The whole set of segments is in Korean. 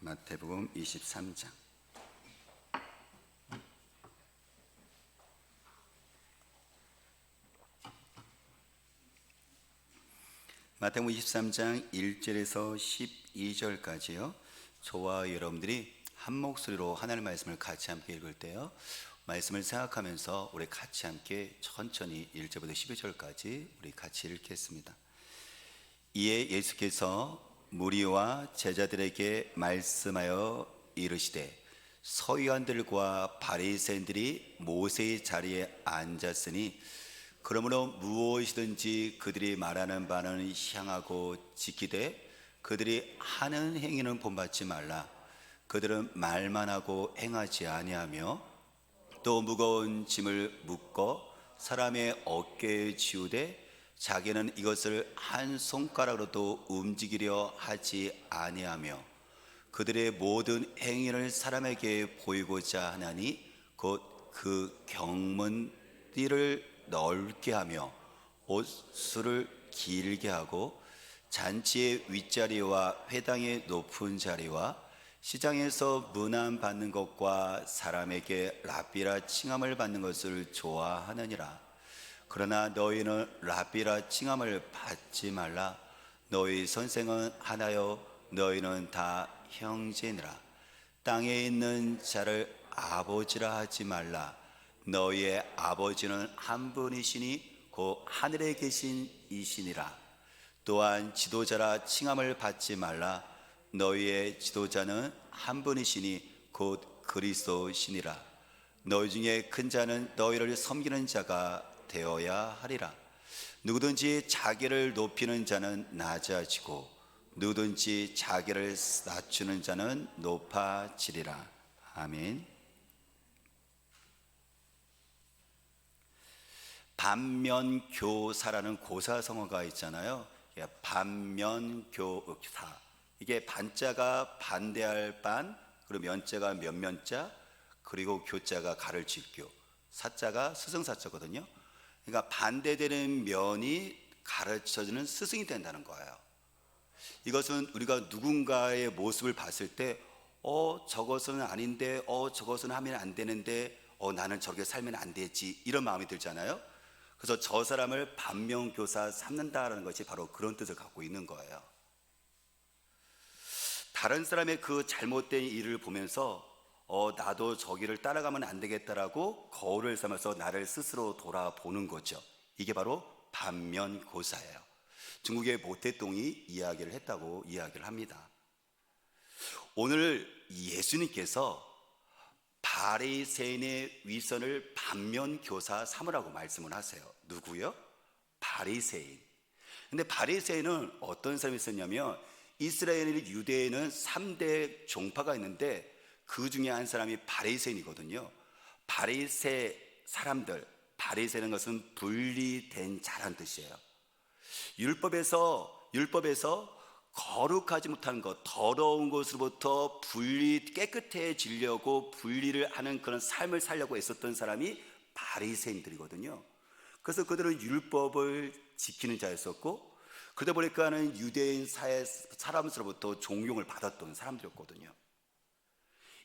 마태복음 23장. 마태복음 23장 1절에서 12절까지요. 저와 여러분들이 한 목소리로 하나님의 말씀을 같이 함께 읽을 때요, 말씀을 생각하면서 우리 같이 함께 천천히 1절부터 12절까지 우리 같이 읽겠습니다. 이에 예수께서 무리와 제자들에게 말씀하여 이르시되, 서기관들과 바리새인들이 모세의 자리에 앉았으니 그러므로 무엇이든지 그들이 말하는 바는 향하고 지키되 그들이 하는 행위는 본받지 말라. 그들은 말만 하고 행하지 아니하며 또 무거운 짐을 묶어 사람의 어깨에 지우되 자기는 이것을 한 손가락으로도 움직이려 하지 아니하며 그들의 모든 행위를 사람에게 보이고자 하나니 곧 그 경문띠를 넓게 하며 옷수를 길게 하고 잔치의 윗자리와 회당의 높은 자리와 시장에서 문안 받는 것과 사람에게 랍비라 칭함을 받는 것을 좋아하느니라. 그러나 너희는 랍비라 칭함을 받지 말라. 너희 선생은 하나요 너희는 다 형제니라. 땅에 있는 자를 아버지라 하지 말라. 너희의 아버지는 한 분이시니 곧 하늘에 계신 이시니라. 또한 지도자라 칭함을 받지 말라. 너희의 지도자는 한 분이시니 곧 그리스도시니라. 너희 중에 큰 자는 너희를 섬기는 자가 되어야 하리라. 누구든지 자기를 높이는 자는 낮아지고 누구든지 자기를 낮추는 자는 높아지리라. 아멘. 반면교사라는 고사성어가 있잖아요. 반면교사, 이게 반자가 반대할 반, 그리고 면자가 면면자, 그리고 교자가 가르칠 교, 사자가 스승사자거든요. 그러니까 반대되는 면이 가르쳐주는 스승이 된다는 거예요. 이것은 우리가 누군가의 모습을 봤을 때 저것은 아닌데, 저것은 하면 안 되는데, 나는 저렇게 살면 안 되지, 이런 마음이 들잖아요. 그래서 저 사람을 반면교사 삼는다라는 것이 바로 그런 뜻을 갖고 있는 거예요. 다른 사람의 그 잘못된 일을 보면서 나도 저기를 따라가면 안 되겠다라고 거울을 삼아서 나를 스스로 돌아보는 거죠. 이게 바로 반면교사예요. 중국의 모태똥이 이야기를 했다고 이야기를 합니다. 오늘 예수님께서 바리새인의 위선을 반면교사 삼으라고 말씀을 하세요. 누구요? 바리새인. 근데 바리새인은 어떤 사람이 있었냐면, 이스라엘 유대에는 3대 종파가 있는데 그 중에 한 사람이 바리새인이거든요. 바리새 사람들, 바리새는 것은 분리된 자란 뜻이에요. 율법에서 거룩하지 못한 것, 더러운 것으로부터 깨끗해지려고 분리를 하는 그런 삶을 살려고 애썼던 사람이 바리새인들이거든요. 그래서 그들은 율법을 지키는 자였었고, 그러다 보니까는 유대인 사람으로부터 존경을 받았던 사람들이었거든요.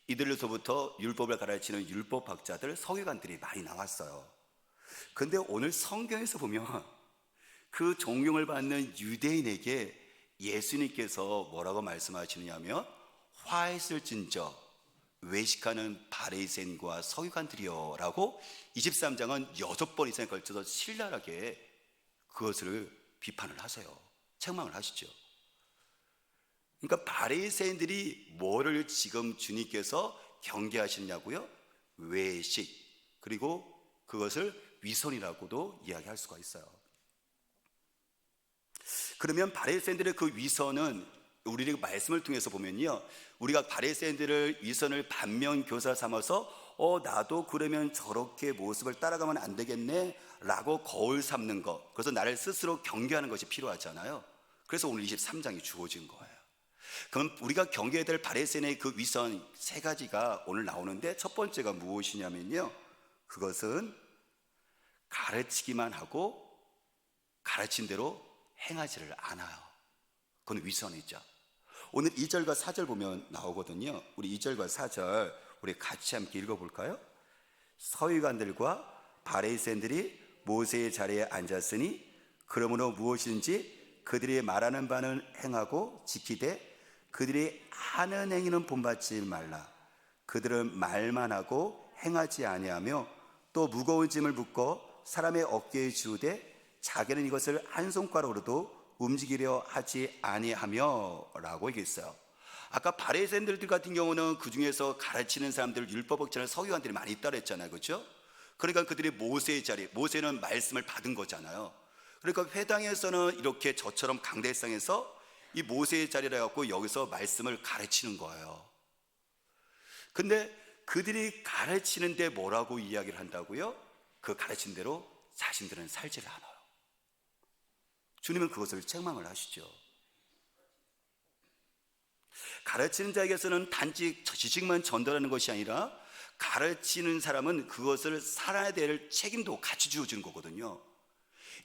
이들로서부터 율법을 가르치는 율법학자들, 서기관들이 많이 나왔어요. 그런데 오늘 성경에서 보면 그 존경을 받는 유대인에게 예수님께서 뭐라고 말씀하시느냐면, 화했을진저 외식하는 바리새인과 서기관들이여 라고 23장은 6번 이상에 걸쳐서 신랄하게 그것을 비판을 하세요. 책망을 하시죠. 그러니까 바리새인들이 뭐를 지금 주님께서 경계하시냐고요? 외식, 그리고 그것을 위선이라고도 이야기할 수가 있어요. 그러면 바리새인들의 그 위선은 우리가 말씀을 통해서 보면요, 우리가 바리새인들을 위선을 반면교사 삼아서 나도 그러면 저렇게 모습을 따라가면 안 되겠네 라고 거울 삼는 것, 그래서 나를 스스로 경계하는 것이 필요하잖아요. 그래서 오늘 23장이 주어진 거예요. 그럼 우리가 경계해야 될 바리새인의 그 위선 3가지가 오늘 나오는데, 첫 번째가 무엇이냐면요, 그것은 가르치기만 하고 가르친 대로 행하지를 않아요. 그건 위선이죠. 오늘 2절과 4절 보면 나오거든요. 우리 2절과 4절 우리 같이 함께 읽어볼까요? 서기관들과 바리새인들이 모세의 자리에 앉았으니 그러므로 무엇인지 그들이 말하는 바는 행하고 지키되 그들이 하는 행위는 본받지 말라. 그들은 말만 하고 행하지 아니하며 또 무거운 짐을 묶어 사람의 어깨에 지우되 자기는 이것을 한 손가락으로도 움직이려 하지 아니하며 라고 얘기했어요. 아까 바리새인들 같은 경우는 그 중에서 가르치는 사람들, 율법 학자나 서기관들이 많이 있다 그랬잖아요, 그렇죠? 그러니까 그들이 모세의 자리, 모세는 말씀을 받은 거잖아요. 그러니까 회당에서는 이렇게 저처럼 강대상에서 이 모세의 자리라 갖고 여기서 말씀을 가르치는 거예요. 근데 그들이 가르치는데 뭐라고 이야기를 한다고요? 그 가르친 대로 자신들은 살지를 않아요. 주님은 그것을 책망을 하시죠. 가르치는 자에게서는 단지 지식만 전달하는 것이 아니라 가르치는 사람은 그것을 살아야 될 책임도 같이 주어지는 거거든요.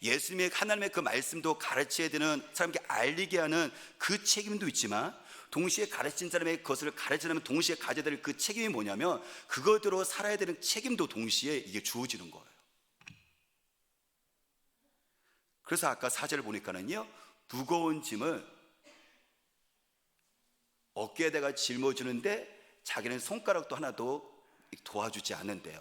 예수님의 하나님의 그 말씀도 가르쳐야 되는 사람에게 알리게 하는 그 책임도 있지만 동시에 가르친 사람의 그것을 가르치려면 동시에 가져야 될 그 책임이 뭐냐면 그것대로 살아야 되는 책임도 동시에 이게 주어지는 거예요. 그래서 아까 4절을 보니까는요, 무거운 짐을 어깨에다가 짊어주는데 자기는 손가락도 하나도 도와주지 않는데요.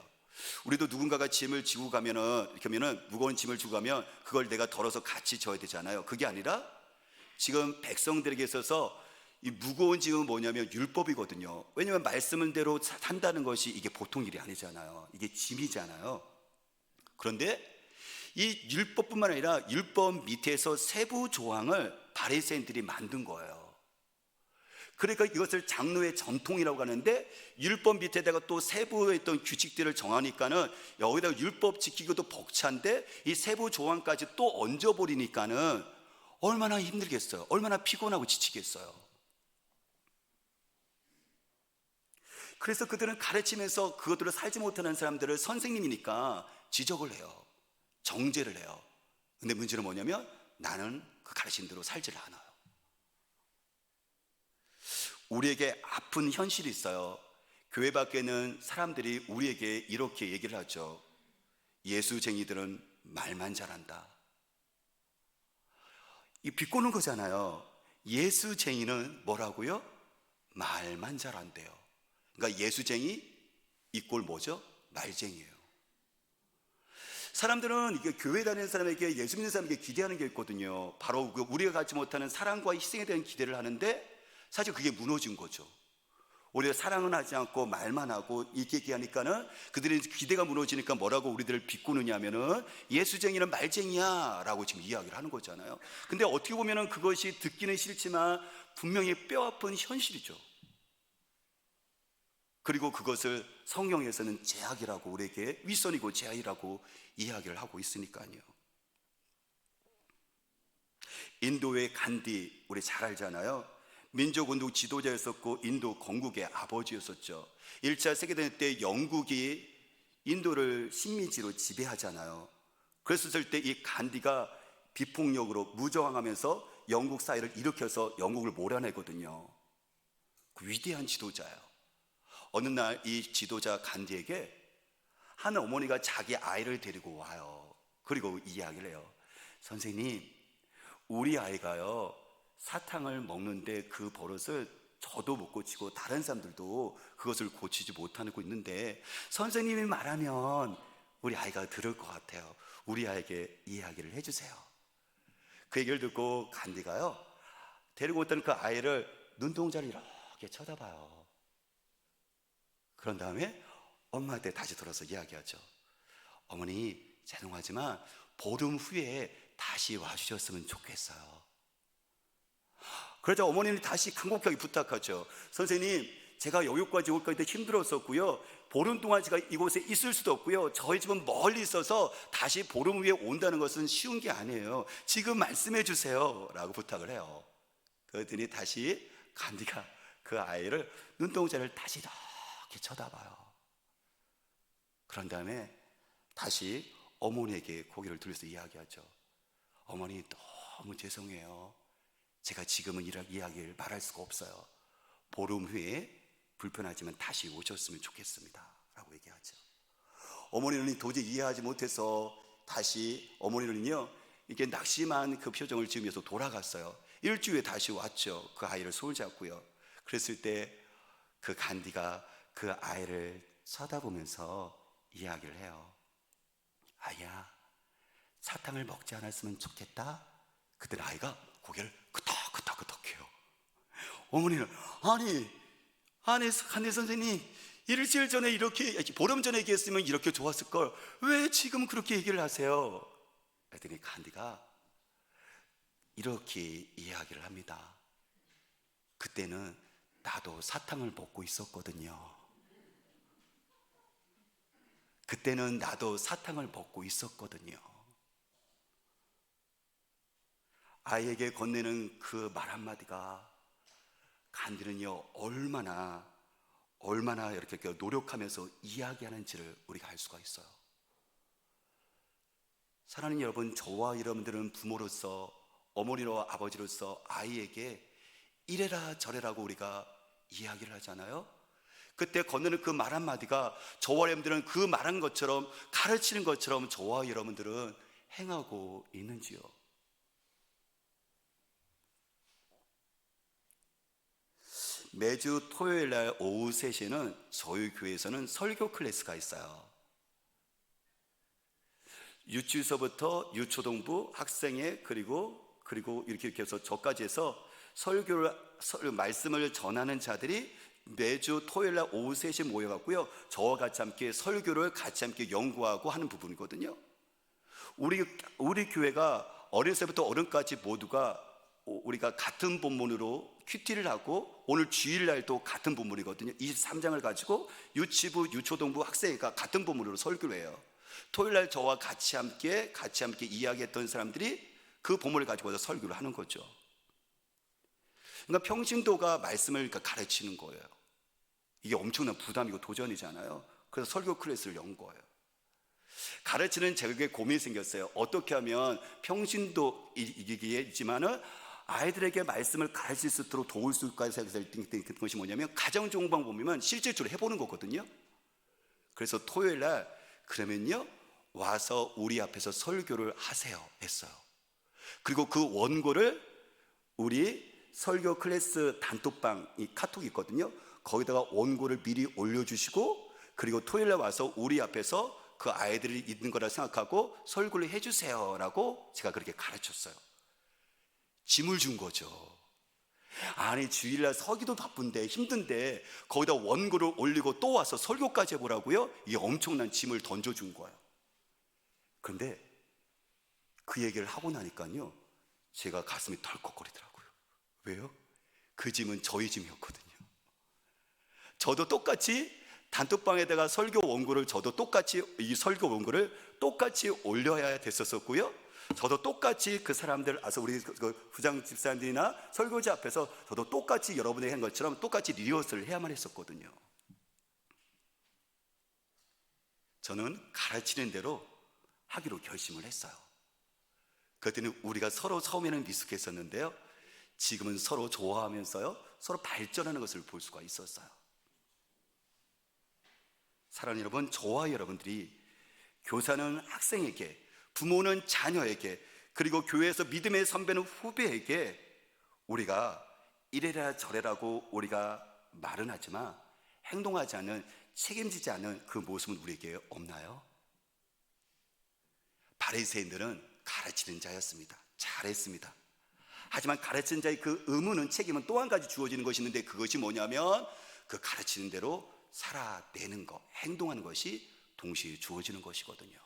우리도 누군가가 짐을 지고 가면은 이렇게 하면은 무거운 짐을 지고 가면 그걸 내가 덜어서 같이 져야 되잖아요. 그게 아니라 지금 백성들에게 있어서 이 무거운 짐은 뭐냐면 율법이거든요. 왜냐하면 말씀대로 산다는 것이 이게 보통 일이 아니잖아요. 이게 짐이잖아요. 그런데 이 율법뿐만 아니라 율법 밑에서 세부 조항을 바리새인들이 만든 거예요. 그러니까 이것을 장로의 전통이라고 하는데 율법 밑에다가 또 세부의 어떤 규칙들을 정하니까는 여기다가 율법 지키기도 벅찬데 이 세부 조항까지 또 얹어버리니까는 얼마나 힘들겠어요. 얼마나 피곤하고 지치겠어요. 그래서 그들은 가르치면서 그것들을 살지 못하는 사람들을 선생님이니까 지적을 해요. 정죄를 해요. 근데 문제는 뭐냐면 나는 그 가르친 대로 살지를 않아요. 우리에게 아픈 현실이 있어요. 교회 밖에는 사람들이 우리에게 이렇게 얘기를 하죠. 예수쟁이들은 말만 잘한다. 이 비꼬는 거잖아요. 예수쟁이는 뭐라고요? 말만 잘한대요. 그러니까 예수쟁이 이꼴 뭐죠? 말쟁이에요. 사람들은 이게 교회 다니는 사람에게 예수 믿는 사람에게 기대하는 게 있거든요. 바로 우리가 갖지 못하는 사랑과 희생에 대한 기대를 하는데 사실 그게 무너진 거죠. 우리가 사랑은 하지 않고 말만 하고 이렇게 얘기하니까는 그들의 기대가 무너지니까 뭐라고 우리들을 비꼬느냐 하면은 예수쟁이는 말쟁이야 라고 지금 이야기를 하는 거잖아요. 근데 어떻게 보면은 그것이 듣기는 싫지만 분명히 뼈아픈 현실이죠. 그리고 그것을 성경에서는 죄악이라고 우리에게 윗선이고 죄악이라고 이야기를 하고 있으니까요. 인도의 간디 우리 잘 알잖아요. 민족운동 지도자였었고 인도 건국의 아버지였었죠. 1차 세계대전 때 영국이 인도를 식민지로 지배하잖아요. 그랬을 때 이 간디가 비폭력으로 무저항하면서 영국 사회를 일으켜서 영국을 몰아내거든요. 그 위대한 지도자예요. 어느 날 이 지도자 간디에게 한 어머니가 자기 아이를 데리고 와요. 그리고 이야기를 해요. 선생님, 우리 아이가요 사탕을 먹는데 그 버릇을 저도 못 고치고 다른 사람들도 그것을 고치지 못하고 있는데 선생님이 말하면 우리 아이가 들을 것 같아요. 우리 아이에게 이야기를 해주세요. 그 얘기를 듣고 간디가요 데리고 왔던 그 아이를 눈동자를 이렇게 쳐다봐요. 그런 다음에 엄마한테 다시 돌아서 이야기하죠. 어머니, 죄송하지만 보름 후에 다시 와주셨으면 좋겠어요. 그러자 어머니는 다시 간곡하게 부탁하죠. 선생님, 제가 여기까지 오기까지 힘들었었고요. 보름 동안 제가 이곳에 있을 수도 없고요. 저희 집은 멀리 있어서 다시 보름 후에 온다는 것은 쉬운 게 아니에요. 지금 말씀해 주세요 라고 부탁을 해요. 그랬더니 다시 간디가 그 아이를 눈동자를 다시 이렇게 쳐다봐요. 그런 다음에 다시 어머니에게 고개를 들여서 이야기하죠. 어머니, 너무 죄송해요. 제가 지금은 이런 이야기를 말할 수가 없어요. 보름 후에 불편하지만 다시 오셨으면 좋겠습니다 라고 얘기하죠. 어머니는 도저히 이해하지 못해서 다시 어머니는요 이게 낙심한 그 표정을 지으면서 돌아갔어요. 일주일에 다시 왔죠. 그 아이를 손잡고요. 그랬을 때 그 간디가 그 아이를 쳐다보면서 이야기를 해요. 아이야, 사탕을 먹지 않았으면 좋겠다. 그때 아이가 고개를 끄덕끄덕끄덕해요. 어머니는 아니 간디 선생님, 일주일 전에 이렇게, 보름 전에 얘기했으면 이렇게 좋았을 걸 왜 지금 그렇게 얘기를 하세요? 그랬더니 간디가 이렇게 이야기를 합니다. 그때는 나도 사탕을 먹고 있었거든요. 그때는 나도 사탕을 먹고 있었거든요. 아이에게 건네는 그 말 한마디가 간디는요 얼마나 이렇게 노력하면서 이야기하는지를 우리가 알 수가 있어요. 사랑하는 여러분, 저와 여러분들은 부모로서, 어머니와 아버지로서 아이에게 이래라 저래라고 우리가 이야기를 하잖아요. 그때 건네는 그 말 한마디가 저와 여러분들은 그 말한 것처럼, 가르치는 것처럼 저와 여러분들은 행하고 있는지요? 매주 토요일 날 오후 3시에는 저희 교회에서는 설교 클래스가 있어요. 유치부터 유초등부 학생회 그리고 이렇게 해서 저까지 해서 말씀을 전하는 자들이 매주 토요일 날 오후 3시에 모여갖고요, 저와 같이 함께 설교를 같이 함께 연구하고 하는 부분이거든요. 우리 교회가 어려서부터 어른까지 모두가 우리가 같은 본문으로 큐티를 하고, 오늘 주일날도 같은 본문이거든요. 23장을 가지고 유치부, 유초등부 학생회가 같은 본문으로 설교를 해요. 토요일날 저와 같이 함께 이야기했던 사람들이 그 본문을 가지고 와서 설교를 하는 거죠. 그러니까 평신도가 말씀을 가르치는 거예요. 이게 엄청난 부담이고 도전이잖아요. 그래서 설교 클래스를 연 거예요. 가르치는 제게 고민이 생겼어요. 어떻게 하면 평신도이기에 있지만은 아이들에게 말씀을 가르칠 수 있도록 도울 수 있을까 생각했던 것이 뭐냐면, 가장 좋은 방법이면 실질적으로 해보는 거거든요. 그래서 토요일 날 그러면요 와서 우리 앞에서 설교를 하세요 했어요. 그리고 그 원고를 우리 설교 클래스 단톡방, 이 카톡이 있거든요. 거기다가 원고를 미리 올려주시고, 그리고 토요일 날 와서 우리 앞에서 그 아이들이 있는 거라 생각하고 설교를 해주세요 라고 제가 그렇게 가르쳤어요. 짐을 준 거죠. 아니, 주일날 서기도 바쁜데 힘든데 거기다 원고를 올리고 또 와서 설교까지 해보라고요? 이 엄청난 짐을 던져준 거예요. 그런데 그 얘기를 하고 나니까요 제가 가슴이 덜컥거리더라고요. 왜요? 그 짐은 저희 짐이었거든요. 저도 똑같이 단톡방에다가 설교 원고를 이 설교 원고를 똑같이 올려야 됐었고요. 저도 똑같이 그 사람들, 우리 부장 집사님들이나 설교자 앞에서 저도 똑같이 여러분이 한 것처럼 똑같이 리허설을 해야만 했었거든요. 저는 가르치는 대로 하기로 결심을 했어요. 그때는 우리가 서로 처음에는 미숙했었는데요, 지금은 서로 좋아하면서요 서로 발전하는 것을 볼 수가 있었어요. 사랑하는 여러분, 저와 여러분들이, 교사는 학생에게, 부모는 자녀에게, 그리고 교회에서 믿음의 선배는 후배에게 우리가 이래라 저래라고 우리가 말은 하지만 행동하지 않는, 책임지지 않는 그 모습은 우리에게 없나요? 바리새인들은 가르치는 자였습니다. 잘했습니다. 하지만 가르치는 자의 그 의무는, 책임은 또 한 가지 주어지는 것이 있는데, 그것이 뭐냐면 그 가르치는 대로 살아내는 것, 행동하는 것이 동시에 주어지는 것이거든요.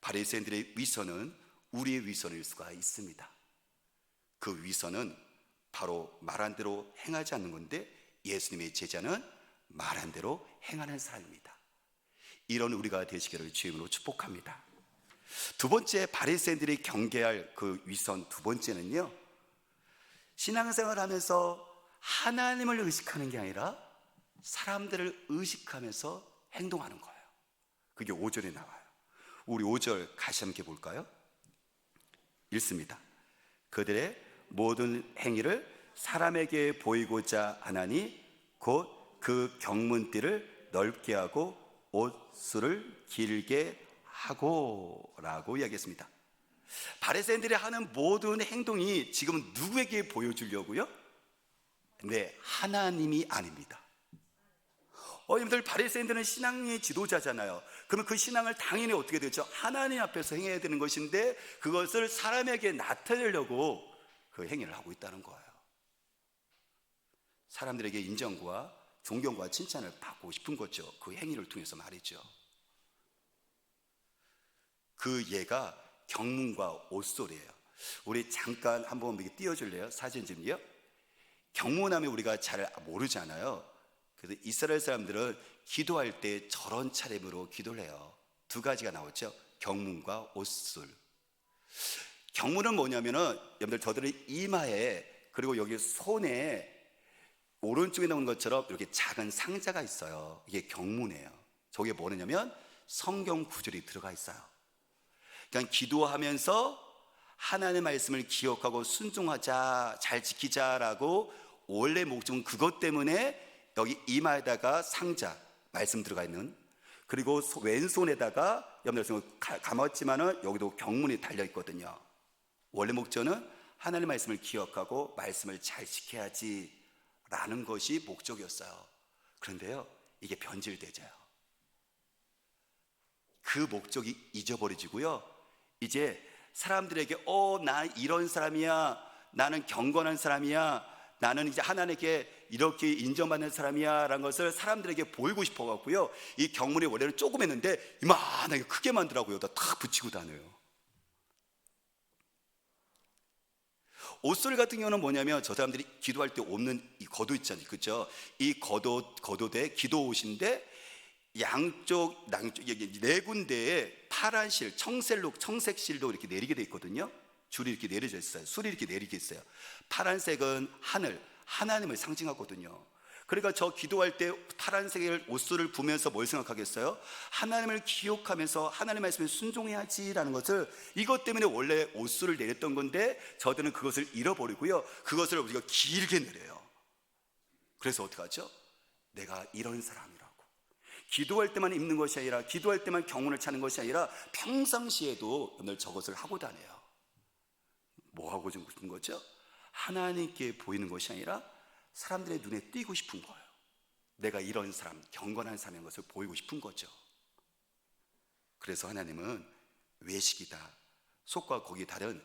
바리새인들의 위선은 우리의 위선일 수가 있습니다. 그 위선은 바로 말한 대로 행하지 않는 건데, 예수님의 제자는 말한 대로 행하는 사람입니다. 이런 우리가 되시기를 주임으로 축복합니다. 두 번째, 바리새인들이 경계할 그 위선 두 번째는요, 신앙생활 하면서 하나님을 의식하는 게 아니라 사람들을 의식하면서 행동하는 거예요. 그게 5절에 나와요. 우리 5절 같이 함께 볼까요? 읽습니다. 그들의 모든 행위를 사람에게 보이고자 하나니 곧 그 경문띠를 넓게 하고 옷수를 길게 하고 라고 이야기했습니다. 바리새인들이 하는 모든 행동이 지금 누구에게 보여주려고요? 네, 하나님이 아닙니다. 여러분들, 바리새인들은 신앙의 지도자잖아요. 그러면 그 신앙을 당연히 어떻게 되죠? 하나님 앞에서 행해야 되는 것인데 그것을 사람에게 나타내려고 그 행위를 하고 있다는 거예요. 사람들에게 인정과 존경과 칭찬을 받고 싶은 거죠. 그 행위를 통해서 말이죠. 그 예가 경문과 옷솔이에요. 우리 잠깐 한번 띄워줄래요? 사진 좀요. 경문하면 우리가 잘 모르잖아요. 그래서 이스라엘 사람들은 기도할 때 저런 차림으로 기도를 해요. 두 가지가 나오죠. 경문과 옷술. 경문은 뭐냐면은 여러분들, 저들의 이마에 그리고 여기 손에 오른쪽에 나오는 것처럼 이렇게 작은 상자가 있어요. 이게 경문이에요. 저게 뭐냐면 성경 구절이 들어가 있어요. 그러니까 기도하면서 하나님의 말씀을 기억하고 순종하자, 잘 지키자라고, 원래 목적은 그것 때문에 여기 이마에다가 상자, 말씀 들어가 있는, 그리고 왼손에다가 여러분들 감았지만은 여기도 경문이 달려 있거든요. 원래 목적은 하나님의 말씀을 기억하고 말씀을 잘 지켜야지 라는 것이 목적이었어요. 그런데요, 이게 변질되져요. 그 목적이 잊어버려지고요, 이제 사람들에게 나 이런 사람이야, 나는 경건한 사람이야, 나는 이제 하나님께 이렇게 인정받는 사람이야 라는 것을 사람들에게 보이고 싶어 갖고요, 이 경문이 원래는 조금 했는데 이만하게 크게 만들라고요. 다 붙이고 다녀요. 옷소리 같은 경우는 뭐냐면, 저 사람들이 기도할 때 없는 이 겉옷 있잖아요, 그렇죠? 이 겉옷에 기도 옷인데 양쪽 네 군데에 파란 실, 청색 실도 이렇게 내리게 돼 있거든요. 줄이 이렇게 내려져 있어요. 술이 이렇게 내리게 있어요. 파란색은 하나님을 상징하거든요. 그러니까 저 기도할 때 파란색의 옷술을 부면서 뭘 생각하겠어요? 하나님을 기억하면서 하나님의 말씀에 순종해야지라는 것을, 이것 때문에 원래 옷술을 내렸던 건데 저들은 그것을 잃어버리고요, 그것을 우리가 길게 내려요. 그래서 어떻게 하죠? 내가 이런 사람이라고. 기도할 때만 입는 것이 아니라, 기도할 때만 경운을 차는 것이 아니라 평상시에도 오늘 저것을 하고 다녀요. 뭐 하고 좀 싶은 거죠? 하나님께 보이는 것이 아니라 사람들의 눈에 띄고 싶은 거예요. 내가 이런 사람, 경건한 사람인 것을 보이고 싶은 거죠. 그래서 하나님은 외식이다, 속과 거기 다른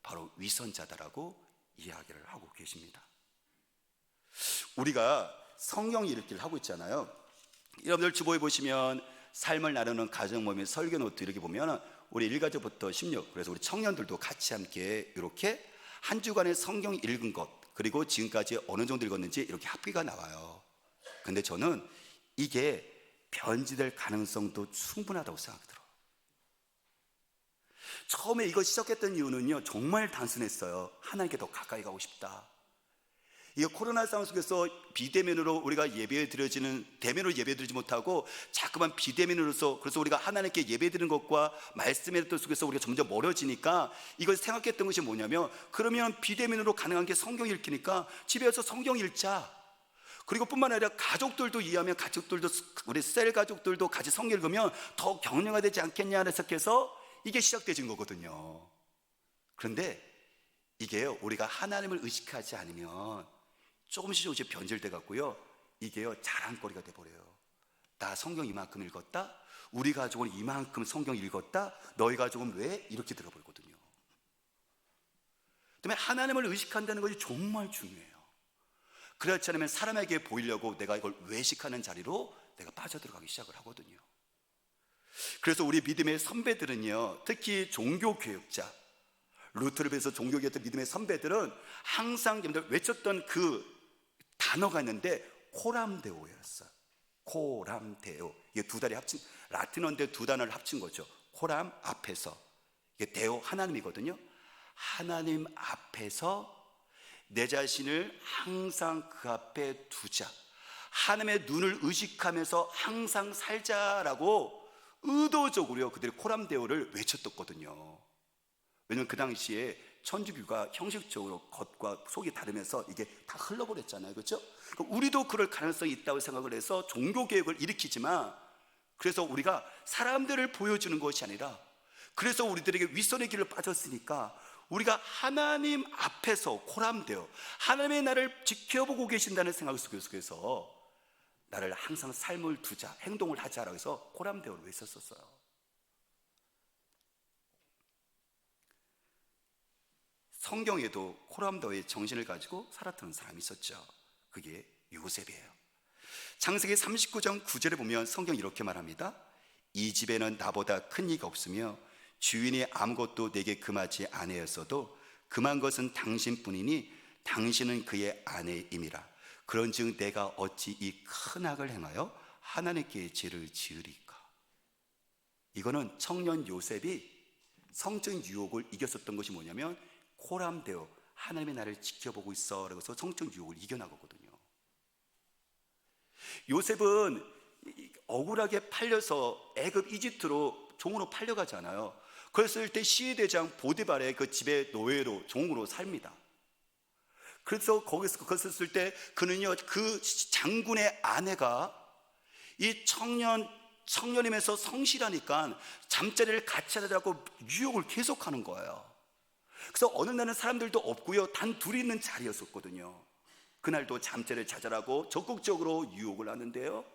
바로 위선자다라고 이야기를 하고 계십니다. 우리가 성경 읽기를 하고 있잖아요. 여러분들 주보에 보시면 삶을 나누는 가정 모임의 설교 노트 이렇게 보면 우리 1가족부터 16, 그래서 우리 청년들도 같이 함께 이렇게 한 주간의 성경 읽은 것, 그리고 지금까지 어느 정도 읽었는지 이렇게 합계가 나와요. 근데 저는 이게 변질될 가능성도 충분하다고 생각이 들어요. 처음에 이거 시작했던 이유는요, 정말 단순했어요. 하나님께 더 가까이 가고 싶다. 이 코로나 상황 속에서 비대면으로 우리가 예배드려지는, 대면으로 예배드리지 못하고 자꾸만 비대면으로서, 그래서 우리가 하나님께 예배드리는 것과 말씀의 뜻 속에서 우리가 점점 멀어지니까 이걸 생각했던 것이 뭐냐면, 그러면 비대면으로 가능한 게 성경 읽기니까 집에서 성경 읽자. 그리고 뿐만 아니라 가족들도 이해하면, 가족들도, 우리 셀 가족들도 같이 성경 읽으면 더 격려가 되지 않겠냐 해서 이게 시작되진 거거든요. 그런데 이게 우리가 하나님을 의식하지 않으면 조금씩 변질돼 갖고요, 이게요 자랑거리가 돼버려요. 나 성경 이만큼 읽었다, 우리 가족은 이만큼 성경 읽었다, 너희 가족은 왜? 이렇게 들어버리거든요. 때문에 하나님을 의식한다는 것이 정말 중요해요. 그렇지 않으면 사람에게 보이려고 내가 이걸 외식하는 자리로 내가 빠져들어가기 시작을 하거든요. 그래서 우리 믿음의 선배들은요, 특히 종교교육자, 루터를 비해서 종교교육자 믿음의 선배들은 항상 외쳤던 그 단어가 있는데 코람데오였어요. 코람데오. 이게 두 단이 합친, 라틴어인데 두 단어를 합친 거죠. 코람, 앞에서. 이게 데오, 하나님이거든요. 하나님 앞에서 내 자신을 항상 그 앞에 두자, 하나님의 눈을 의식하면서 항상 살자라고 의도적으로 그들이 코람데오를 외쳤었거든요. 왜냐하면 그 당시에 천주교가 형식적으로 겉과 속이 다르면서 이게 다 흘러버렸잖아요. 그렇죠? 우리도 그럴 가능성이 있다고 생각을 해서 종교개혁을 일으키지만, 그래서 우리가 사람들을 보여주는 것이 아니라, 그래서 우리들에게 윗선의 길을 빠졌으니까 우리가 하나님 앞에서 코람되어 하나님의 나를 지켜보고 계신다는 생각 속에서 나를 항상 삶을 두자, 행동을 하자라고 해서 코람데오를 외쳤었어요. 성경에도 코람데오의 정신을 가지고 살았던 사람이 있었죠. 그게 요셉이에요. 창세기 39장 9절에 보면 성경이 이렇게 말합니다. 이 집에는 나보다 큰 이가 없으며 주인이 아무것도 내게 금하지 아니하였어도 금한 것은 당신뿐이니 당신은 그의 아내임이라. 그런즉 내가 어찌 이 큰 악을 행하여 하나님께 죄를 지으리까. 이거는 청년 요셉이 성적 유혹을 이겼었던 것이 뭐냐면, 코람데오, 하나님의 나를 지켜보고 있어 라고 해서 성적 유혹을 이겨나가거든요. 요셉은 억울하게 팔려서 애굽 이집트로 종으로 팔려가잖아요. 그랬을 때 시위대장 보디발의 그 집의 노예로, 종으로 삽니다. 그래서 거기서 그랬을 때 그는요, 그 장군의 아내가 이 청년이면서 성실하니까 잠자리를 같이 하자고 유혹을 계속하는 거예요. 그래서 어느 날은 사람들도 없고요, 단 둘이 있는 자리였었거든요. 그날도 잠자리를 찾아라고 적극적으로 유혹을 하는데요,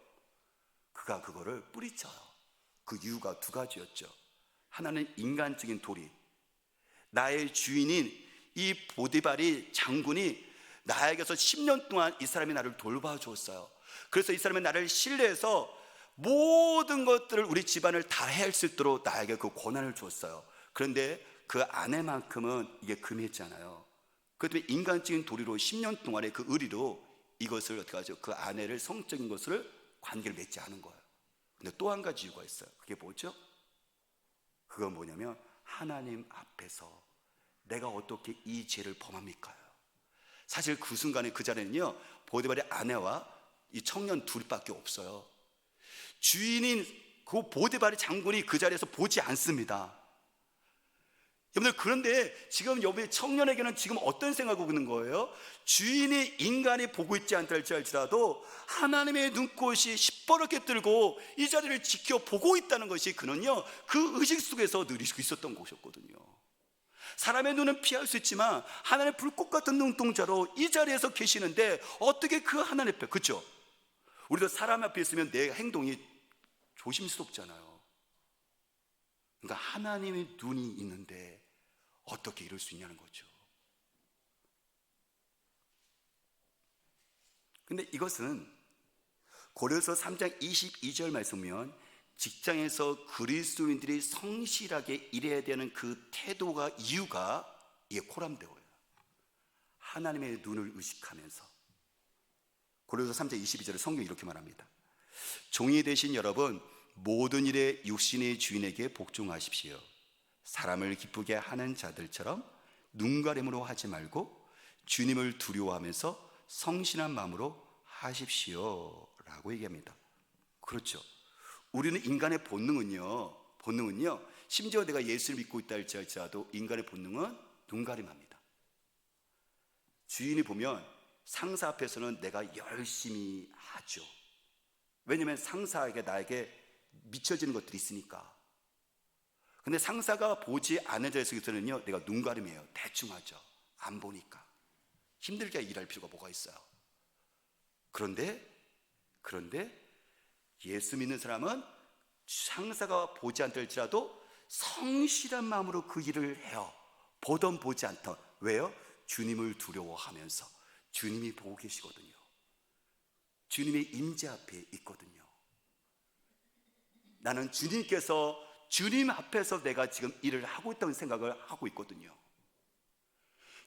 그가 그거를 뿌리쳐요. 그 이유가 두 가지였죠. 하나는 인간적인 도리, 나의 주인인 이 보디발이 장군이 나에게서 10년 동안 이 사람이 나를 돌봐주었어요. 그래서 이 사람이 나를 신뢰해서 모든 것들을, 우리 집안을 다 할 수 있도록 나에게 그 권한을 주었어요. 그런데 그 아내만큼은 이게 금했잖아요. 그렇기 때문에 인간적인 도리로 10년 동안의 그 의리로 이것을 어떻게 하죠? 그 아내를, 성적인 것을, 관계를 맺지 않은 거예요. 근데 또 한 가지 이유가 있어요. 그게 뭐죠? 그건 뭐냐면, 하나님 앞에서 내가 어떻게 이 죄를 범합니까? 사실 그 순간에 그 자리는요, 보디발의 아내와 이 청년 둘밖에 없어요. 주인인 그 보디발의 장군이 그 자리에서 보지 않습니다. 여러분들, 그런데 지금 여기 청년에게는 지금 어떤 생각을 하고 있는 거예요? 주인이, 인간이 보고 있지 않다 할지라도 하나님의 눈꽃이 시퍼렇게 들고 이 자리를 지켜보고 있다는 것이, 그는요, 그 의식 속에서 누리고 있었던 것이었거든요. 사람의 눈은 피할 수 있지만 하나님의 불꽃 같은 눈동자로 이 자리에서 계시는데, 어떻게 그 하나님 앞에, 그렇죠? 우리도 사람 앞에 있으면 내 행동이 조심스럽잖아요. 그러니까 하나님의 눈이 있는데 어떻게 이럴 수 있냐는 거죠. 근데 이것은 고린도서 3장 22절 말씀이면, 직장에서 그리스도인들이 성실하게 일해야 되는 그 태도가, 이유가 이게 코람데오예요. 하나님의 눈을 의식하면서. 고린도서 3장 22절에 성경이 이렇게 말합니다. 종이 되신 여러분, 모든 일에 육신의 주인에게 복종하십시오. 사람을 기쁘게 하는 자들처럼 눈가림으로 하지 말고 주님을 두려워하면서 성실한 마음으로 하십시오 라고 얘기합니다. 그렇죠. 우리는 인간의 본능은요, 심지어 내가 예수를 믿고 있다 할지라도 인간의 본능은 눈가림합니다. 주인이 보면 상사 앞에서는 내가 열심히 하죠. 왜냐하면 상사에게, 나에게 미쳐지는 것들이 있으니까. 근데 상사가 보지 않는 자리에서는요, 내가 눈가림해요. 대충 하죠. 안 보니까. 힘들게 일할 필요가 뭐가 있어요. 그런데 예수 믿는 사람은 상사가 보지 않다 할지라도 성실한 마음으로 그 일을 해요. 보던 보지 않던. 왜요? 주님을 두려워하면서. 주님이 보고 계시거든요. 주님의 임재 앞에 있거든요. 나는 주님께서, 주님 앞에서 내가 지금 일을 하고 있다는 생각을 하고 있거든요.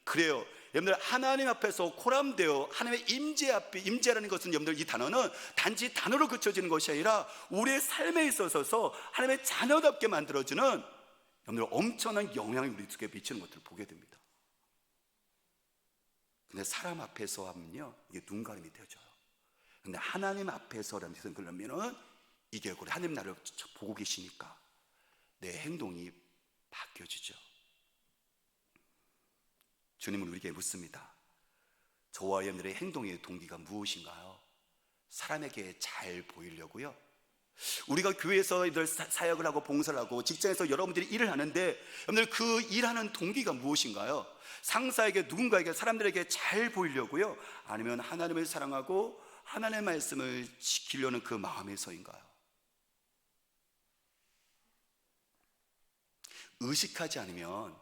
그래요. 여러분들, 하나님 앞에서 코람데오, 하나님의 임재 앞에, 임재라는 것은, 여러분들, 이 단어는 단지 단어로 그쳐지는 것이 아니라 우리의 삶에 있어서 하나님의 자녀답게 만들어주는, 여러분들, 엄청난 영향이 우리 속에 미치는 것들을 보게 됩니다. 근데 사람 앞에서 하면요, 이게 눈가림이 되어져요. 근데 하나님 앞에서라면 그러면은 이게 하나님 나를 보고 계시니까 내 행동이 바뀌어지죠. 주님은 우리에게 묻습니다. 저와 여러분들의 행동의 동기가 무엇인가요? 사람에게 잘 보이려고요? 우리가 교회에서 사역을 하고 봉사를 하고 직장에서 여러분들이 일을 하는데 여러분들 그 일하는 동기가 무엇인가요? 상사에게, 누군가에게, 사람들에게 잘 보이려고요? 아니면 하나님을 사랑하고 하나님의 말씀을 지키려는 그 마음에서인가요? 의식하지 않으면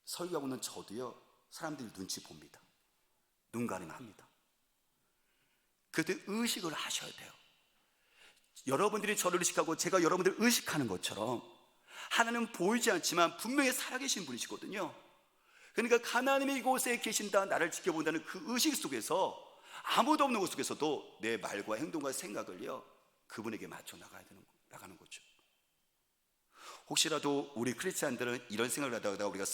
설교하고 있는 저도요, 사람들이 눈치 봅니다. 눈 가리면 합니다. 그때 의식을 하셔야 돼요. 여러분들이 저를 의식하고 제가 여러분들을 의식하는 것처럼 하나님은 보이지 않지만 분명히 살아계신 분이시거든요. 그러니까 하나님이 이곳에 계신다, 나를 지켜본다는 그 의식 속에서, 아무도 없는 곳 속에서도 내 말과 행동과 생각을요, 그분에게 맞춰 나가는 거죠. 혹시라도 우리 크리스찬들은 이런 생각을 하다가 우리가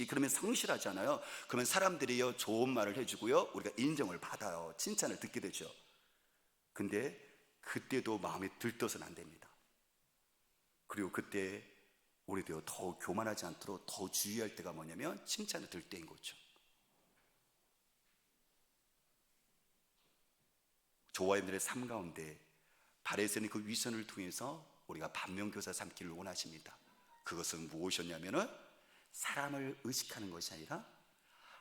그러면 성실하잖아요. 그러면 사람들이요, 좋은 말을 해주고요, 우리가 인정을 받아요. 칭찬을 듣게 되죠. 근데 그때도 마음이 들떠서는 안 됩니다. 그리고 그때 우리도 더 교만하지 않도록 더 주의할 때가 뭐냐면 칭찬을 들 때인 거죠. 저와 여러분들의 삶 가운데 바리새인의 그 위선을 통해서 우리가 반면교사 삼기를 원하십니다. 그것은 무엇이었냐면은 사람을 의식하는 것이 아니라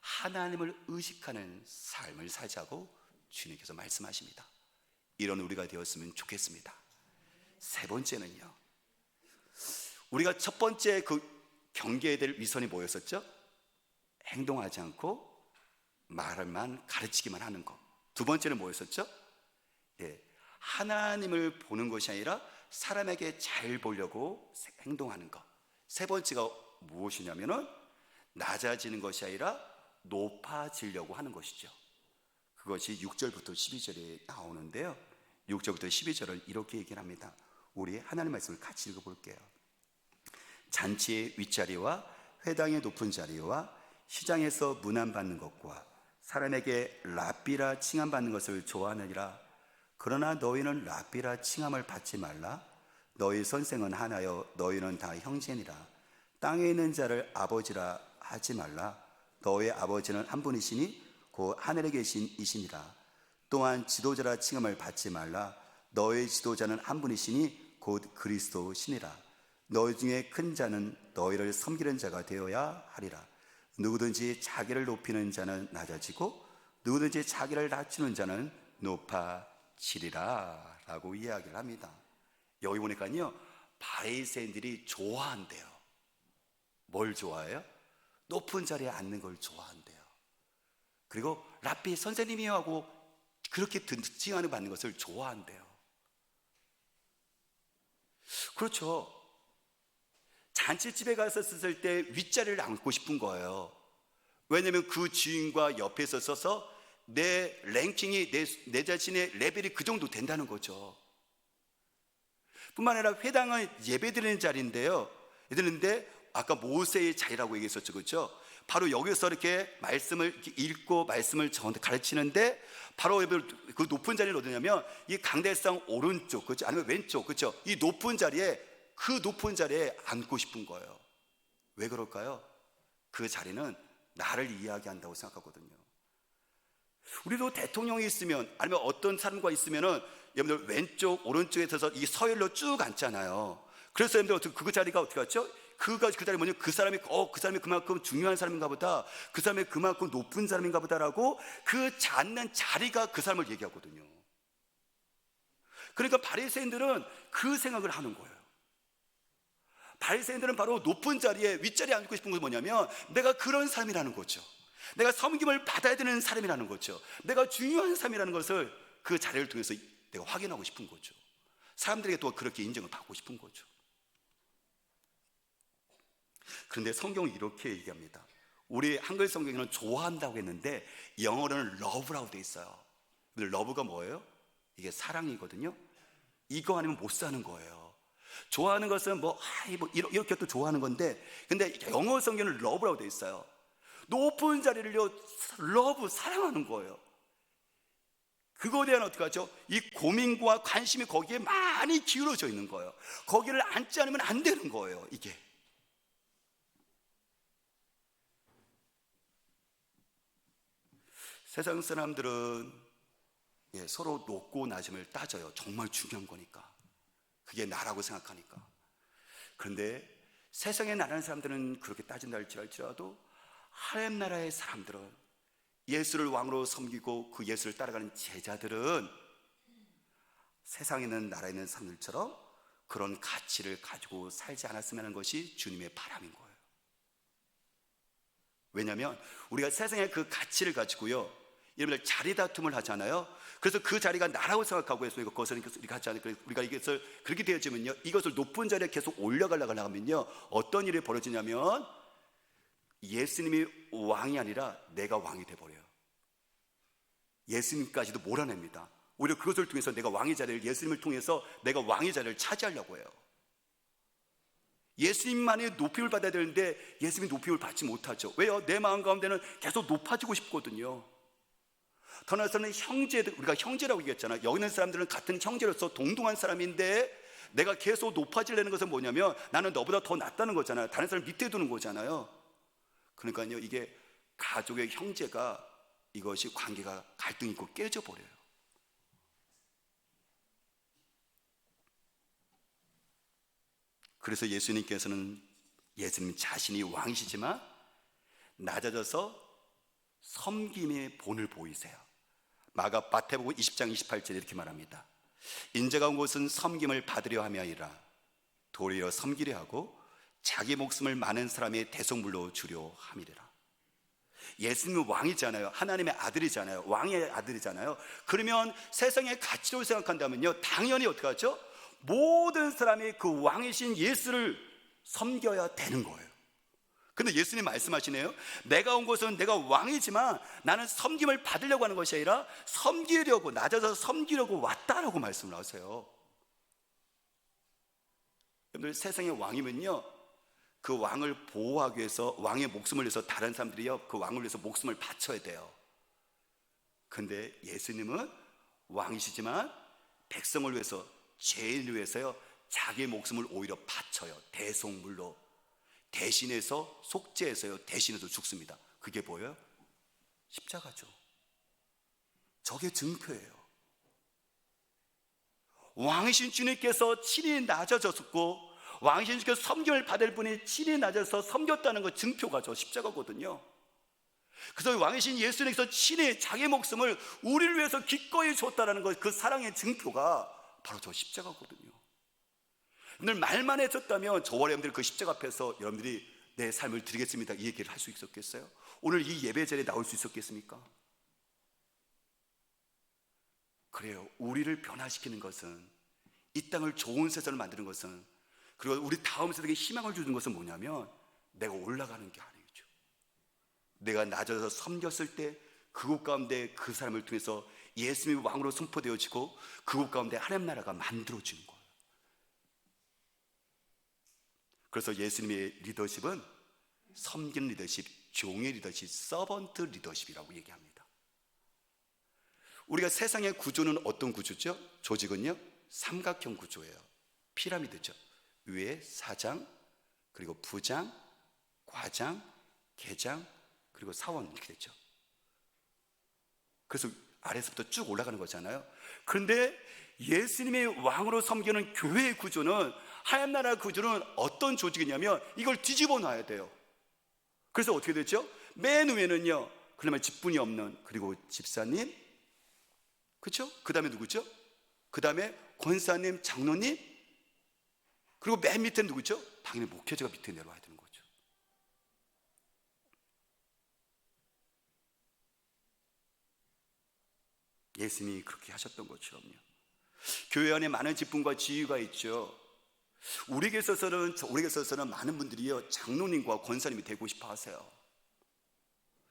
하나님을 의식하는 삶을 살자고 주님께서 말씀하십니다. 이런 우리가 되었으면 좋겠습니다. 세 번째는요, 우리가 첫 번째 그 경계해야 될 위선이 뭐였었죠? 행동하지 않고 말만 가르치기만 하는 것. 두 번째는 뭐였었죠? 하나님을 보는 것이 아니라 사람에게 잘 보려고 행동하는 것. 세 번째가 무엇이냐면은 낮아지는 것이 아니라 높아지려고 하는 것이죠. 그것이 6절부터 12절에 나오는데요, 6절부터 12절을 이렇게 얘기를 합니다. 우리 하나님 말씀을 같이 읽어볼게요. 잔치의 윗자리와 회당의 높은 자리와 시장에서 문안받는 것과 사람에게 랍비라 칭함받는 것을 좋아하느니라. 그러나 너희는 랍비라 칭함을 받지 말라. 너희 선생은 하나여 너희는 다 형제니라. 땅에 있는 자를 아버지라 하지 말라. 너희 아버지는 한 분이시니 곧 하늘에 계신 이시니라. 또한 지도자라 칭함을 받지 말라. 너희 지도자는 한 분이시니 곧 그리스도시니라. 너희 중에 큰 자는 너희를 섬기는 자가 되어야 하리라. 누구든지 자기를 높이는 자는 낮아지고 누구든지 자기를 낮추는 자는 높아지리라 라고 이야기를 합니다. 여기 보니까요, 바리새인들이 좋아한대요. 뭘 좋아해요? 높은 자리에 앉는 걸 좋아한대요. 그리고 랍비 선생님이요 하고 그렇게 칭찬을 받는 것을 좋아한대요. 그렇죠. 잔치집에 가서 썼을 때 윗자리를 앉고 싶은 거예요. 왜냐하면 그 주인과 옆에 서서 내 랭킹이, 내 자신의 레벨이 그 정도 된다는 거죠. 뿐만 아니라 회당은 예배드리는 자리인데요, 그런데 아까 모세의 자리라고 얘기했었죠, 그렇죠? 바로 여기서 이렇게 말씀을 이렇게 읽고 말씀을 저한테 가르치는데, 바로 그 높은 자리는 어디냐면 이 강대상 오른쪽, 그렇죠? 아니면 왼쪽, 그렇죠? 이 높은 자리에, 그 높은 자리에 앉고 싶은 거예요. 왜 그럴까요? 그 자리는 나를 이야기한다고 생각하거든요. 우리도 대통령이 있으면, 아니면 어떤 사람과 있으면은 여러분들 왼쪽 오른쪽에 서서 이 서열로 쭉 앉잖아요. 그래서 여러분들 그 자리가 어떻게 갔죠? 그 자리 뭐냐, 그 사람이 그만큼 중요한 사람인가 보다, 그 사람이 그만큼 높은 사람인가 보다라고 그 앉는 자리가 그 사람을 얘기하거든요. 그러니까 바리새인들은 그 생각을 하는 거예요. 바리새인들은 바로 높은 자리에, 윗자리에 앉고 싶은 것이 뭐냐면 내가 그런 사람이라는 거죠. 내가 섬김을 받아야 되는 사람이라는 거죠. 내가 중요한 사람이라는 것을 그 자리를 통해서 내가 확인하고 싶은 거죠. 사람들에게 또 그렇게 인정을 받고 싶은 거죠. 그런데 성경은 이렇게 얘기합니다. 우리 한글 성경에는 좋아한다고 했는데 영어로는 love라고 돼 있어요. love가 뭐예요? 이게 사랑이거든요. 이거 아니면 못 사는 거예요. 좋아하는 것은 이렇게 또 좋아하는 건데, 근데 영어 성경은 love라고 돼 있어요. 높은 자리를요, love, 사랑하는 거예요. 그거에 대한 어떻게 하죠? 이 고민과 관심이 거기에 많이 기울어져 있는 거예요. 거기를 앉지 않으면 안 되는 거예요, 이게. 세상 사람들은 서로 높고 낮음을 따져요. 정말 중요한 거니까. 그게 나라고 생각하니까. 그런데 세상에 나라는 사람들은 그렇게 따진다 할지라도 하나님 나라의 사람들은, 예수를 왕으로 섬기고 그 예수를 따라가는 제자들은 세상에 있는 나라에 있는 사람들처럼 그런 가치를 가지고 살지 않았으면 하는 것이 주님의 바람인 거예요. 왜냐하면 우리가 세상의 그 가치를 가지고요, 여러분들 자리 다툼을 하잖아요. 그래서 그 자리가 나라고 생각하고 해서 그것을 우리가 하지 않아요. 우리가 이것을 그렇게 되어지면요, 이것을 높은 자리에 계속 올려가려고 하면요, 어떤 일이 벌어지냐면 예수님이 왕이 아니라 내가 왕이 돼버려요. 예수님까지도 몰아냅니다. 오히려 그것을 통해서 내가 왕의 자리를, 예수님을 통해서 내가 왕의 자리를 차지하려고 해요. 예수님만이 높임을 받아야 되는데 예수님이 높임을 받지 못하죠. 왜요? 내 마음 가운데는 계속 높아지고 싶거든요. 더 나아가서는 형제들, 우리가 형제라고 얘기했잖아요. 여기 있는 사람들은 같은 형제로서 동등한 사람인데 내가 계속 높아지려는 것은 뭐냐면 나는 너보다 더 낫다는 거잖아요. 다른 사람 밑에 두는 거잖아요. 그러니까요, 이게 가족의 형제가, 이것이 관계가 갈등이 있고 깨져버려요. 그래서 예수님께서는, 예수님 자신이 왕이시지만 낮아져서 섬김의 본을 보이세요. 마태복음 20장 28절에 이렇게 말합니다. 인자가 온 곳은 섬김을 받으려 함이 아니라 도리어 섬기려 하고 자기 목숨을 많은 사람의 대속물로 주려 함이리라. 예수님은 왕이잖아요. 하나님의 아들이잖아요. 왕의 아들이잖아요. 그러면 세상의 가치로 생각한다면요, 당연히 어떻게 하죠? 모든 사람이 그 왕이신 예수를 섬겨야 되는 거예요. 근데 예수님 말씀하시네요. 내가 온 곳은 내가 왕이지만 나는 섬김을 받으려고 하는 것이 아니라 섬기려고, 낮아서 섬기려고 왔다라고 말씀을 하세요. 여러분들, 세상의 왕이면요, 그 왕을 보호하기 위해서, 왕의 목숨을 위해서 다른 사람들이요, 그 왕을 위해서 목숨을 바쳐야 돼요. 근데 예수님은 왕이시지만 백성을 위해서, 죄인을 위해서요, 자기의 목숨을 오히려 바쳐요. 대속물로. 대신해서, 속죄해서요, 대신해서 죽습니다. 그게 뭐예요? 십자가죠. 저게 증표예요. 왕이신 주님께서 친히 낮아졌고, 왕이신 주님께서 섬김을 받을 분이 친히 낮아서 섬겼다는 것 증표가 저 십자가거든요. 그래서 왕이신 예수님께서 친히 자기 목숨을 우리를 위해서 기꺼이 줬다는 것, 그 사랑의 증표가 바로 저 십자가거든요. 여러분들, 말만 해줬다면 저와 여러분들이 그 십자가 앞에서 여러분들이 내 삶을 드리겠습니다, 이 얘기를 할 수 있었겠어요? 오늘 이 예배 자리에 나올 수 있었겠습니까? 그래요. 우리를 변화시키는 것은, 이 땅을 좋은 세상을 만드는 것은, 그리고 우리 다음 세대에게 희망을 주는 것은 뭐냐면 내가 올라가는 게 아니죠. 내가 낮아서 섬겼을 때 그곳 가운데 그 사람을 통해서 예수님이 왕으로 선포되어지고 그곳 가운데 하나님 나라가 만들어지는 거예요. 그래서 예수님의 리더십은 섬기는 리더십, 종의 리더십, 서번트 리더십이라고 얘기합니다. 우리가 세상의 구조는 어떤 구조죠? 조직은요, 삼각형 구조예요. 피라미드죠. 위에 사장, 그리고 부장, 과장, 계장, 그리고 사원, 이렇게 되죠. 그래서 아래서부터 쭉 올라가는 거잖아요. 그런데 예수님의 왕으로 섬기는 교회의 구조는, 하나님 나라 구조는 어떤 조직이냐면 이걸 뒤집어 놔야 돼요. 그래서 어떻게 됐죠? 맨 위에는요, 그러면 직분이 없는, 그리고 집사님, 그렇죠? 그 다음에 누구죠? 그 다음에 권사님, 장로님, 그리고 맨 밑에 누구죠? 당연히 목회자가 밑에 내려와야 되는 거죠. 예수님이 그렇게 하셨던 것처럼요, 교회 안에 많은 직분과 지위가 있죠. 우리에게 있어서는 많은 분들이요, 장로님과 권사님이 되고 싶어 하세요.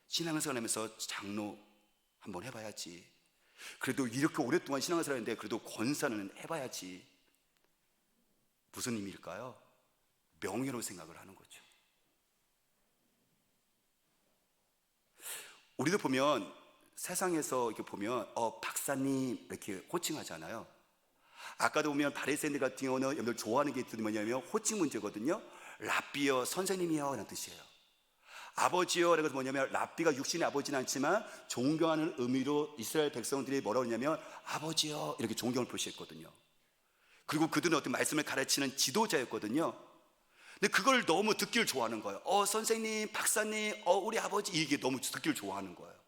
신앙생활 하면서 장로 한번 해봐야지, 그래도 이렇게 오랫동안 신앙생활 했는데 그래도 권사는 해봐야지. 무슨 의미일까요? 명예로 생각을 하는 거죠. 우리도 보면, 세상에서 이렇게 보면 박사님 이렇게 호칭하잖아요. 아까도 보면 바리새인들 같은 경우는 여러분들 좋아하는 게 뭐냐면 호칭 문제거든요. 라비어, 선생님이요, 라는 뜻이에요. 아버지요 라고 뭐냐면 랍비가 육신의 아버지는 않지만 존경하는 의미로 이스라엘 백성들이 뭐라고 했냐면 아버지요 이렇게 존경을 표시했거든요. 그리고 그들은 어떤 말씀을 가르치는 지도자였거든요. 근데 그걸 너무 듣기를 좋아하는 거예요. 선생님, 박사님, 우리 아버지, 이게 너무 듣기를 좋아하는 거예요.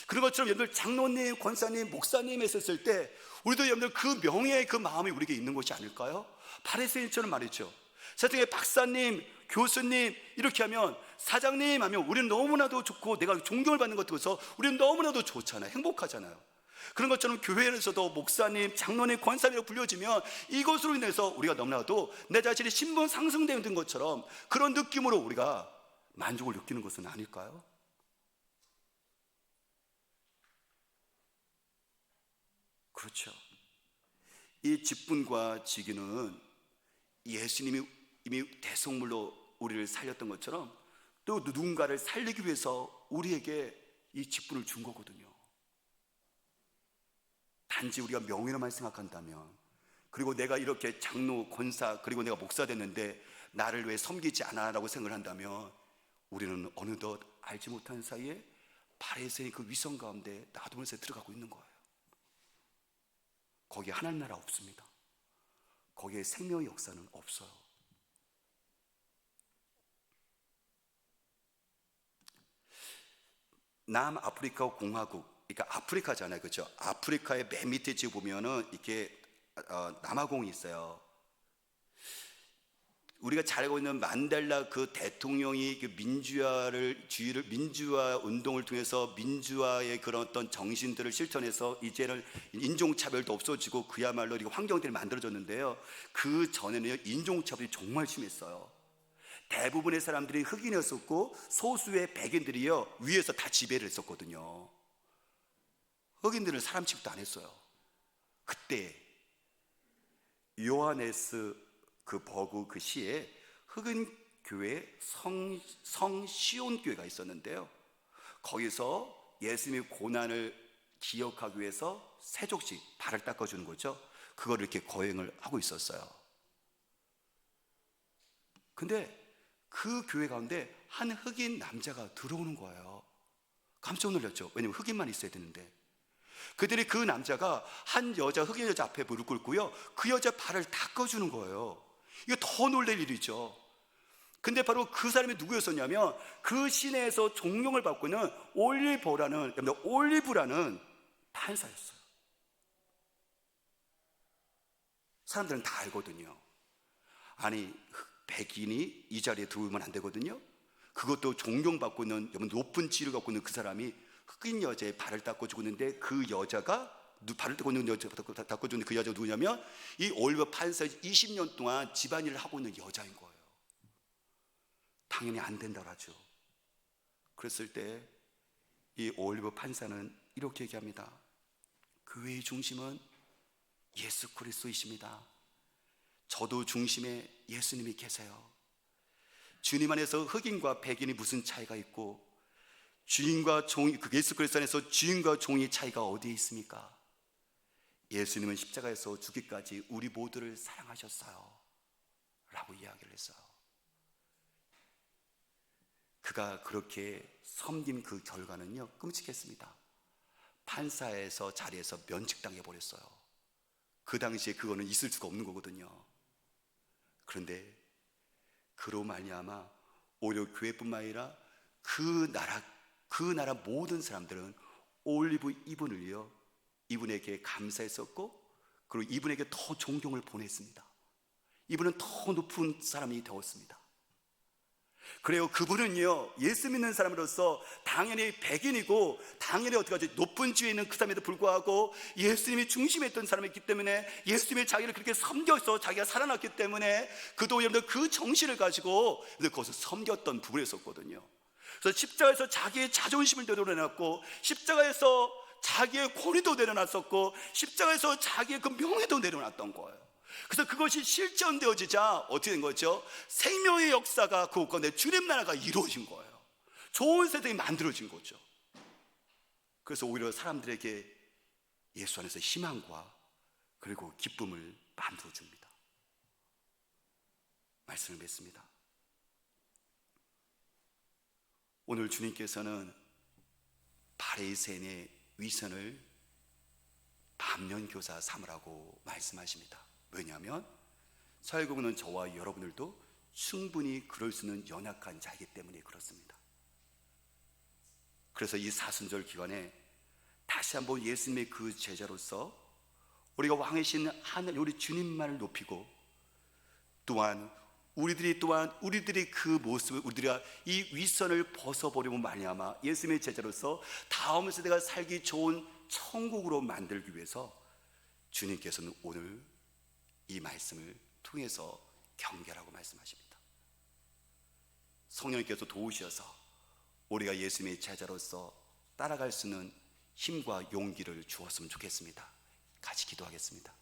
그런 것처럼 여러분들 장로님, 권사님, 목사님 했었을 때 우리도 여러분들 그 명예의 그 마음이 우리에게 있는 것이 아닐까요? 바리새인처럼 말이죠. 세상에 박사님, 교수님 이렇게 하면, 사장님 하면 우리는 너무나도 좋고 내가 존경을 받는 것 같아서 우리는 너무나도 좋잖아요. 행복하잖아요. 그런 것처럼 교회에서도 목사님, 장로님, 권사님으로 불려지면 이것으로 인해서 우리가 너무나도 내 자신의 신분 상승되는 것처럼 그런 느낌으로 우리가 만족을 느끼는 것은 아닐까요? 그렇죠. 이 직분과 직위는 예수님이 이미 대속물로 우리를 살렸던 것처럼 또 누군가를 살리기 위해서 우리에게 이 직분을 준 거거든요. 단지 우리가 명예로만 생각한다면, 그리고 내가 이렇게 장로, 권사, 그리고 내가 목사 됐는데 나를 왜 섬기지 않아? 라고 생각을 한다면 우리는 어느덧 알지 못하는 사이에 바리새인의 그 위선 가운데 나도면서 들어가고 있는 거예요. 거기에 하나님 나라 없습니다. 거기에 생명의 역사는 없어요. 남아프리카 공화국, 그러니까 아프리카잖아요, 그렇죠? 아프리카의 맨 밑에 지금 보면은 이렇게 남아공이 있어요. 우리가 잘 알고 있는 만델라 그 대통령이 그 민주화 운동을 통해서 민주화의 그런 어떤 정신들을 실천해서 이제는 인종차별도 없어지고 그야말로 환경들이 만들어졌는데요. 그 전에는 인종차별이 정말 심했어요. 대부분의 사람들이 흑인이었었고 소수의 백인들이요 위에서 다 지배를 했었거든요. 흑인들은 사람 취급도 안 했어요. 그때 요하네스 그 버그 그 시에 흑인 교회 성시온 교회가 있었는데요. 거기서 예수님의 고난을 기억하기 위해서 세족씩 발을 닦아주는 거죠. 그거를 이렇게 거행을 하고 있었어요. 근데 그 교회 가운데 한 흑인 남자가 들어오는 거예요. 깜짝 놀랐죠. 왜냐면 흑인만 있어야 되는데. 그들이 그 남자가 한 여자, 흑인 여자 앞에 무릎 꿇고요, 그 여자 발을 닦아주는 거예요. 이거 더 놀랄 일이죠. 근데 바로 그 사람이 누구였었냐면 그 시내에서 존경을 받고 있는 올리브라는 판사였어요. 사람들은 다 알거든요. 아니, 백인이 이 자리에 들어오면 안 되거든요. 그것도 존경받고 있는 높은 지위를 갖고 있는 그 사람이 흑인 여자의 발을 닦아주고 있는데, 그 여자가 발을 닦고 있는 여자, 닦아주는 그 여자가 누구냐면 이 올리브 판사의 20년 동안 집안일을 하고 있는 여자인 거예요. 당연히 안 된다고 하죠. 그랬을 때 이 올리브 판사는 이렇게 얘기합니다. 교회의 중심은 예수 그리스도이십니다. 저도 중심에 예수님이 계세요. 주님 안에서 흑인과 백인이 무슨 차이가 있고, 주인과 종이, 예수 그리스도 안에서 주인과 종의 차이가 어디에 있습니까? 예수님은 십자가에서 죽기까지 우리 모두를 사랑하셨어요 라고 이야기를 했어요. 그가 그렇게 섬긴 그 결과는요, 끔찍했습니다. 판사에서 자리에서 면직당해 버렸어요. 그 당시에 그거는 있을 수가 없는 거거든요. 그런데 그로 말미암아 오히려 교회뿐만 아니라 그 나라 모든 사람들은 올리브 이분에게 감사했었고, 그리고 이분에게 더 존경을 보냈습니다. 이분은 더 높은 사람이 되었습니다. 그래요. 그분은요, 예수 믿는 사람으로서 당연히 백인이고 당연히 어떻게 하지, 높은 지위에 있는 그 사람에도 불구하고 예수님이 중심에 있던 사람이기 때문에, 예수님이 자기를 그렇게 섬겨서 자기가 살아났기 때문에 그도 여러분들 그 정신을 가지고 그것을 섬겼던 부분이었거든요. 그래서 십자가에서 자기의 자존심을 내려놨고, 십자가에서 자기의 권위도 내려놨었고, 십자가에서 자기의 그 명예도 내려놨던 거예요. 그래서 그것이 실천되어지자 어떻게 된 거죠? 생명의 역사가 그 가운데 주님 나라가 이루어진 거예요. 좋은 세상이 만들어진 거죠. 그래서 오히려 사람들에게 예수 안에서 희망과 그리고 기쁨을 만들어줍니다. 말씀을 맺습니다. 오늘 주님께서는 바리새인의 위선을 반면교사 삼으라고 말씀하십니다. 왜냐하면 살고 저와 여러분들도 충분히 그럴 수 있는 연약한 자이기 때문에 그렇습니다. 그래서 이 사순절 기간에 다시 한번 예수님의 그 제자로서 우리가 왕이신 하늘 우리 주님만을 높이고, 또한 우리들의 그 모습을 우리가 이 윗선을 벗어버리면 말미암아 예수님의 제자로서 다음 세대가 살기 좋은 천국으로 만들기 위해서 주님께서는 오늘 이 말씀을 통해서 경계라고 말씀하십니다. 성령님께서 도우셔서 우리가 예수님의 제자로서 따라갈 수 있는 힘과 용기를 주었으면 좋겠습니다. 같이 기도하겠습니다.